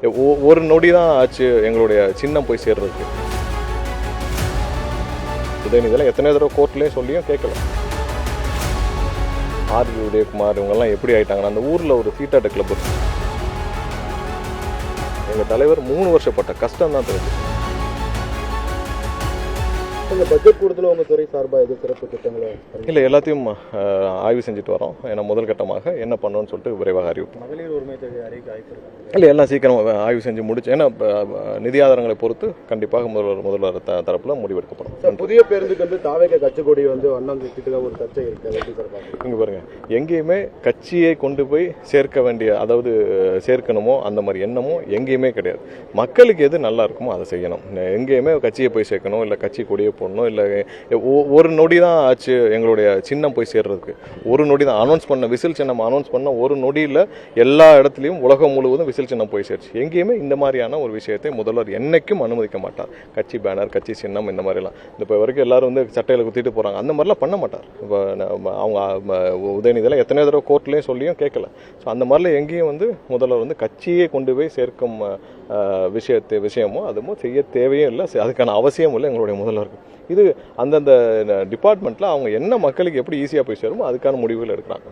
ஒரு நொடி தான் ஆச்சு எங்களுடைய சின்னம் போய் சேர்றதுக்கு. இதெல்லாம் எத்தனை தடவை கோர்ட்லேயும் சொல்லியும் கேட்கல. ஆர்வி உதயகுமார் இவங்கெல்லாம் எப்படி ஆயிட்டாங்கன்னா, அந்த ஊரில் ஒரு சீட்டாட்ட கிளப் இருக்கு. எங்கள் தலைவர் 3 வருஷப்பட்ட கஷ்டம் தான் தெரிஞ்சு. இந்த பட்ஜெட் கூட்டத்தில் உங்கள் துறை சார்பாக எது சிறப்பு திட்டங்களை இல்லை, எல்லாத்தையும் ஆய்வு செஞ்சுட்டு வரோம். ஏன்னா முதல் கட்டமாக என்ன பண்ணணும்னு சொல்லிட்டு விரைவாக அறிவிப்போம். மகளிர் உரிமை தொகை அறிக்கை ஆய்வு இல்லை, எல்லாம் சீக்கிரம் ஆய்வு செஞ்சு முடிச்சு, ஏன்னா நிதி ஆதாரங்களை பொறுத்து கண்டிப்பாக முதல்வர் தரப்பில் முடிவெடுக்கப்படும். புதிய பேருந்துக்கு வந்து தாவேக கட்சிக்கொடி வந்து வண்ணம் திட்டுக்க ஒரு சர்ச்சை இருக்கு. இங்கே பாருங்க, எங்கேயுமே கட்சியை கொண்டு போய் சேர்க்க வேண்டிய, அதாவது சேர்க்கணுமோ அந்த மாதிரி எண்ணமோ எங்கேயுமே கிடையாது. மக்களுக்கு எது நல்லா இருக்குமோ அதை செய்யணும். எங்கேயுமே கட்சியை போய் சேர்க்கணும், இல்லை கட்சி கொடியை போடணும், இல்லை ஒரு நொடி தான் ஆச்சு எங்களுடைய சின்னம் போய் சேர்றதுக்கு. ஒரு நொடி தான் அனௌன்ஸ் பண்ண, விசில் சின்னம் அனௌன்ஸ் பண்ண ஒரு நொடியில் எல்லா இடத்துலையும் உலகம் முழுவதும் விசில் சின்னம் போய் சேர்ச்சு. எங்கேயுமே இந்த மாதிரியான ஒரு விஷயத்தை முதல்வர் என்னைக்கும் அனுமதிக்க மாட்டார். கட்சி பேனர், கட்சி சின்னம், இந்த மாதிரிலாம் இப்போ வரைக்கும் எல்லாரும் வந்து சட்டையில் குத்திட்டு போகிறாங்க. அந்த மாதிரிலாம் பண்ண மாட்டார். இப்போ அவங்க உதயநிதியெல்லாம் எத்தனை தடவை கோர்ட்லேயும் சொல்லியும் கேட்கல. ஸோ அந்த மாதிரிலாம் எங்கேயும் வந்து முதல்வர் வந்து கட்சியை கொண்டு போய் சேர்க்கும் விஷயமோ அதுமோ செய்ய தேவையும் இல்லை, அதுக்கான அவசியமும் இல்லை எங்களுடைய முதல்வருக்கு. இது அந்தந்த டிபார்ட்மெண்ட்டில் அவங்க என்ன மக்களுக்கு எப்படி ஈஸியாக போய் சேருமோ அதுக்கான முடிவுகள் எடுக்கிறாங்க.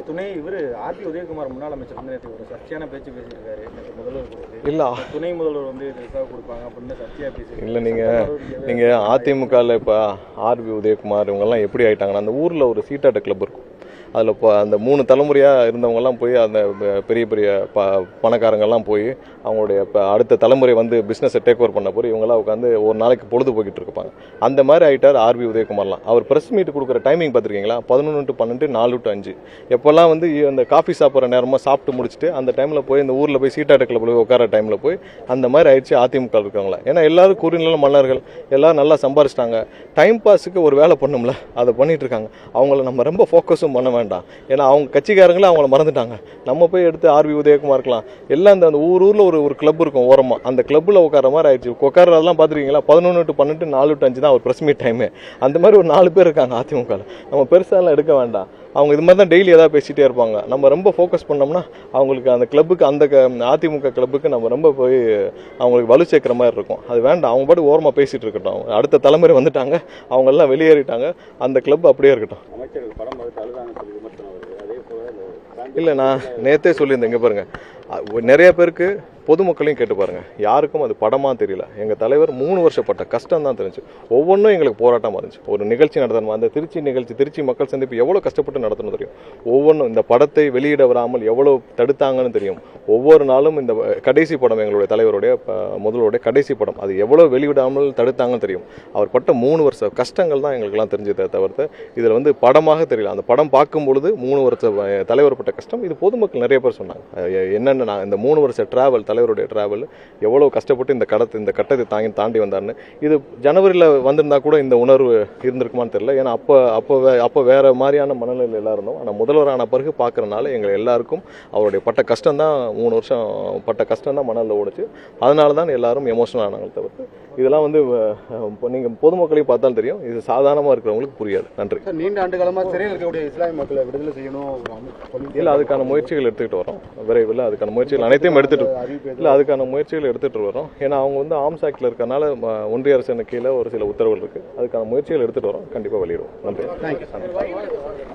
துணை இவர் ஆர்பி உதயகுமார் முன்னாள் அமைச்சர் வந்து ஒரு சர்ச்சையான பேச்சு பேசியிருக்காரு. முதல்வர் இல்லை, துணை முதல்வர் வந்து ரிசர்வ் கொடுப்பாங்க அப்படின்னு சர்ச்சையாக பேசி. இல்லை, நீங்கள் அதிமுகவில் இப்போ ஆர்பி உதயகுமார் இவங்கெல்லாம் எப்படி ஆயிட்டாங்கன்னா, அந்த ஊரில் ஒரு சீட்டாட்ட கிளப் இருக்கும். அதில் இப்போ அந்த 3 தலைமுறையாக இருந்தவங்கெல்லாம் போய் அந்த பெரிய பெரிய பணக்காரங்கள்லாம் போய் அவங்களுடைய இப்போ அடுத்த தலைமுறை வந்து பிஸ்னஸை டேக் ஓவர் பண்ண போய் இவங்கெல்லாம் உட்காந்து ஒரு நாளைக்கு பொழுது போய்கிட்டு இருப்பாங்க. அந்த மாதிரி ஆகிட்டார் ஆர்பி உதயகுமார்லாம். அவர் ப்ரெஸ் மீட் கொடுக்குற டைமிங் பார்த்துருக்கீங்களா? 11 to 12, 4 to 5. எப்போல்லாம் வந்து அந்த காஃபி சாப்பிட்ற நேரமாக சாப்பிட்டு முடிச்சுட்டு அந்த டைமில் போய் இந்த ஊரில் போய் சீட்டாட்ட கிளப்பில் போய் உட்கார டைமில் போய் அந்த மாதிரி ஆயிடுச்சு அதிமுக இருக்கவங்கள. ஏன்னா எல்லாரும் கூறிநில மன்னர்கள், எல்லாரும் நல்லா சம்பாரிச்சிட்டாங்க. டைம் பாஸுக்கு ஒரு வேலை பண்ணும்ல, அதை பண்ணிட்டு இருக்காங்க. அவங்கள நம்ம ரொம்ப ஃபோக்கஸும் பண்ண வேண்டாம். ஏன்னா அவங்க கட்சிக்காரங்களே அவங்கள மறந்துட்டாங்க. நம்ம போய் எடுத்து ஆர்வி உதயகுமார்க்கலாம் எல்லாம் அந்த ஊரில் ஒரு கிளப் இருக்கும் ஓரமாக, அந்த கிளப்பில் உட்கார மாதிரி ஆயிடுச்சு. உட்காரதெல்லாம் பார்த்துருக்கீங்களா? 11 to 12, 4 to 5 தான் ஒரு ப்ரெஸ் மீட் டைமு. அந்த மாதிரி ஒரு 4 பேர் இருக்காங்க அதிமுக. நம்ம பெருசாலாம் எடுக்க வேண்டாம். அவங்க இது மாதிரி தான் டெய்லி ஏதாவது பேசிகிட்டே இருப்பாங்க. நம்ம ரொம்ப ஃபோக்கஸ் பண்ணோம்னா அவங்களுக்கு அந்த கிளப்புக்கு, அந்த அதிமுக கிளப்புக்கு நம்ம ரொம்ப போய் அவங்களுக்கு வலு சேர்க்குற மாதிரி இருக்கும். அது வேண்டாம். அவங்க பாட்டு ஓரமாக பேசிகிட்டு இருக்கட்டும். அடுத்த தலைமுறை வந்துட்டாங்க, அவங்கெல்லாம் வெளியேறிட்டாங்க. அந்த கிளப் அப்படியே இருக்கட்டும். இல்லை, நான் நேற்றே சொல்லியிருந்தேன். இங்கே பாருங்கள், நிறைய பேருக்கு பொதுமக்களையும் கேட்டு பாருங்கள், யாருக்கும் அது படமாக தெரியல. எங்கள் தலைவர் 3 வருஷப்பட்ட கஷ்டம் தான் தெரிஞ்சு. ஒவ்வொன்றும் எங்களுக்கு போராட்டமாக இருந்துச்சு. ஒரு நிகழ்ச்சி நடத்தணும், அந்த திருச்சி மக்கள் சந்திப்பு எவ்வளோ கஷ்டப்பட்டு நடத்தணும் தெரியும். ஒவ்வொன்றும் இந்த படத்தை வெளியிட வராமல் எவ்வளோ தடுத்தாங்கன்னு தெரியும். ஒவ்வொரு நாளும் இந்த கடைசி படம், எங்களுடைய தலைவருடைய முதல்வருடைய கடைசி படம், அது எவ்வளோ வெளியிடாமல் தடுத்தாங்கன்னு தெரியும். அவர் பட்ட 3 வருஷ கஷ்டங்கள் தான் எங்களுக்கெல்லாம் தெரிஞ்சதை தவிர்த்து இதில் வந்து படமாக தெரியல. அந்த படம் பார்க்கும் பொழுது 3 வருஷ தலைவர் பட்ட கஷ்டம் இது பொதுமக்கள் நிறைய பேர் சொன்னாங்க. என்னென்ன நான் இந்த 3 வருஷ தலைவருடைய டிராவல் எவ்வளோ கஷ்டப்பட்டு இந்த கட்டத்தை தாண்டி வந்தார்னு. இது ஜனவரியில் வந்திருந்தா கூட இந்த உணர்வு இருந்திருக்குமான்னு தெரியல. ஏன்னா அப்போ வேற மாதிரியான மனநிலையில் எல்லாம் இருந்தோம். ஆனால் முதல்வரான பிறகு பார்க்குறனால எங்கள் எல்லாருக்கும் அவருடைய பட்ட கஷ்டம் தான், 3 வருஷம் பட்ட கஷ்டம் தான் மனதில் ஓடிச்சு. அதனால தான் எல்லாரும் எமோஷனல் ஆனாங்க தவிர்த்து இதெல்லாம் வந்து நீங்கள் பொதுமக்களையும் பார்த்தாலும் தெரியும். இது சாதாரணமாக இருக்கிறவங்களுக்கு புரியாது. நன்றி. நீண்ட ஆண்டு காலமாக சிறையில் இருக்கக்கூடிய இஸ்லாமிய மக்களை விடுதலை செய்யணும். இல்லை, அதுக்கான முயற்சிகள் எடுத்துக்கிட்டு வரோம். விரைவில் அதுக்கான முயற்சிகள் அனைத்தையும் அதுக்கான முயற்சிகள் எடுத்துகிட்டு வரோம். ஏன்னா அவங்க வந்து ஆர்ம்ஸ் ஆக்டில் இருக்கனால ஒன்றிய அரசு கீழே ஒரு சில உத்தரவுகள் இருக்குது. அதுக்கான முயற்சிகள் எடுத்துகிட்டு வரோம். கண்டிப்பாக வெளியிடுவோம். நன்றி.